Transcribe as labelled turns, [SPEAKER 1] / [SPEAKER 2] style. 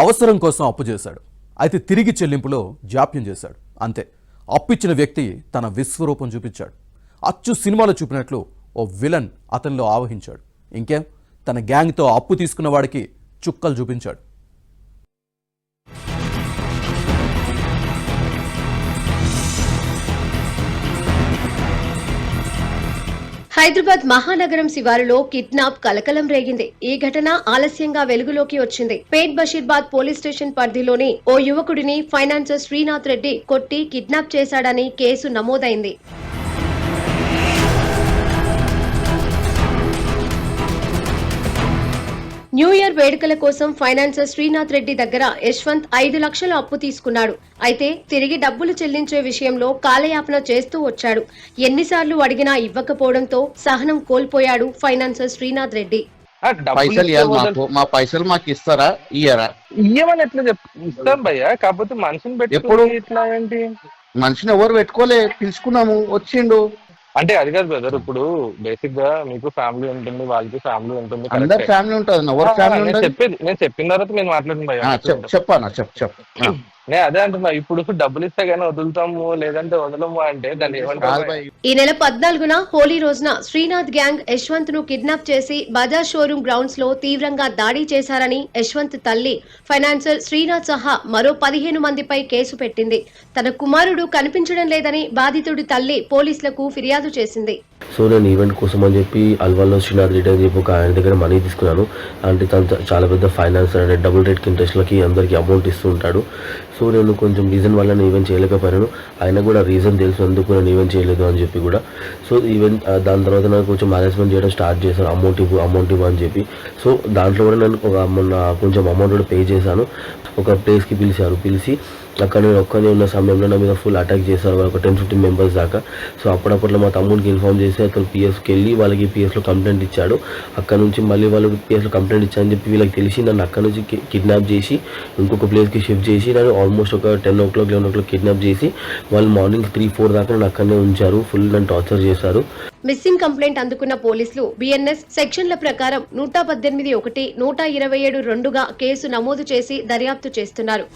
[SPEAKER 1] అవసరం కోసం అప్పు చేశాడు. అయితే తిరిగి చెల్లింపులో జాప్యం చేశాడు. అంతే, అప్పిచ్చిన వ్యక్తి తన విశ్వరూపం చూపించాడు. అచ్చు సినిమాలో చూపినట్లు ఓ విలన్ అతనిలో ఆవహించాడు. ఇంకేం, తన గ్యాంగ్తో అప్పు తీసుకున్న వాడికి చుక్కలు చూపించాడు.
[SPEAKER 2] హైదరాబాద్ మహానగరం శివారులో కిడ్నాప్ కలకలం రేగింది. ఈ ఘటన ఆలస్యంగా వెలుగులోకి వచ్చింది. పేట్ బషీర్బాద్ పోలీస్ స్టేషన్ పరిధిలోని ఓ యువకుడిని ఫైనాన్సర్ శ్రీనాథ్ రెడ్డి కొట్టి కిడ్నాప్ చేశాడని కేసు నమోదైంది. న్యూ ఇయర్ వేడుకల కోసం ఫైనాన్సర్ శ్రీనాథ్ రెడ్డి దగ్గర యశ్వంత్ 5 లక్షల అప్పు తీసుకున్నాడు. అయితే తిరిగి డబ్బులు చెల్లించే విషయంలో కాలయాపన చేస్తూ వచ్చాడు. ఎన్నిసార్లు అడిగినా ఇవ్వకపోవడంతో సహనం కోల్పోయాడు ఫైనాన్సర్ శ్రీనాథ్ రెడ్డి.
[SPEAKER 3] మా పైసలు మాకు ఇస్తారా, ఇయ్యరా?
[SPEAKER 4] ఇయ్యమని ఎట్లా ఇస్తాం భయ్యా, కాకపోతే మనిషిని పెట్టి ఇట్లా ఏంటి?
[SPEAKER 3] మనిషిని ఎవరు పెట్టుకోలే, పిలుచుకున్నాము, వచ్చిండు.
[SPEAKER 4] అంటే అది కాదు బ్రదర్, ఇప్పుడు బేసిక్ గా మీకు ఫ్యామిలీ ఉంటుంది, వాళ్ళకి ఫ్యామిలీ ఉంటుంది,
[SPEAKER 3] అందరు ఫ్యామిలీ ఉంటుంది. ఎవరు ఫ్యామిలీ
[SPEAKER 4] నేను చెప్పిన తర్వాత మీరు మాట్లాడండి భయ్యా.
[SPEAKER 3] చెప్పానా? చెప్పు.
[SPEAKER 4] నేను అదే అంటున్నా, ఇప్పుడు డబ్బులు ఇస్తే గానీ వదులుతాము లేదంటే వదలము అంటే దాన్ని ఏమంటారు?
[SPEAKER 2] ఈ నెల 14న హోలీ రోజున శ్రీనాథ్ గ్యాంగ్ యశ్వంత్ ను కిడ్నాప్ చేసి బజాజ్ షోరూమ్ గ్రౌండ్స్ లో తీవ్రంగా దాడి చేశారని యశ్వంత్ తల్లి ఫైనాన్సర్ శ్రీనాథ్ సహా మరో 15 మందిపై కేసు పెట్టింది. తన కుమారుడు కనిపించడం లేదని బాధితుడి తల్లి పోలీసులకు ఫిర్యాదు చేసింది.
[SPEAKER 5] సో నేను ఈవెంట్ కోసం అని చెప్పి అల్వాల్లో శ్రీనాథ్ రెడ్డి అని చెప్పి ఒక ఆయన దగ్గర మనీ తీసుకున్నాను. అంటే తను చాలా పెద్ద ఫైనాన్సర్, అంటే డబుల్ రేట్కి ఇంట్రెస్ట్లకి అందరికీ అమౌంట్ ఇస్తూ ఉంటాడు. సో నేను కొంచెం రీజన్ వల్ల నేను ఈవెంట్ చేయలేకపోయాను. ఆయన కూడా రీజన్ తెలుసు ఎందుకు నేను ఈవెంట్ చేయలేదు అని చెప్పి కూడా. సో ఈవెంట్ దాని తర్వాత నాకు కొంచెం మేనేజ్మెంట్ చేయడం స్టార్ట్ చేశాను, అమౌంట్ ఇవ్వు అని చెప్పి. సో దాంట్లో కూడా నేను మొన్న కొంచెం అమౌంట్ కూడా పే చేశాను. ఒక ప్లేస్కి పిలిచి అక్కడ నేను ఒక్కనే ఉన్న సమయంలో నా మీద ఫుల్ అటాక్ చేశారు, ఒక 10-15 మెంబర్స్ దాకా. సో అప్పుడప్పట్లో మా తమ్ముడికి ఇన్ఫార్మ్ చేసి అతను పిఎస్కి వెళ్ళి వాళ్ళకి పిఎస్లో కంప్లైంట్ ఇచ్చాడు. అక్కడ నుంచి మళ్ళీ వాళ్ళు పిఎస్లో కంప్లైంట్ ఇచ్చారని చెప్పి వీళ్ళకి తెలిసి నన్ను అక్కడ నుంచి కిడ్నాప్ చేసి ఇంకొక ప్లేస్కి షిఫ్ట్ చేసి నన్ను ఆల్మోస్ట్ ఒక 10 o'clock 11 o'clock కిడ్నాప్ చేసి వాళ్ళు మార్నింగ్ 3-4 దాకా నన్ను అక్కడనే ఉంచారు. ఫుల్ నన్ను టార్చర్ చేశారు.
[SPEAKER 2] మిస్సింగ్ కంప్లైంట్ అందుకున్న పోలీసులు బిఎన్ఎస్ సెక్షన్ల ప్రకారం 118(1), 127(2)గా కేసు నమోదు చేసి దర్యాప్తు చేస్తున్నారు.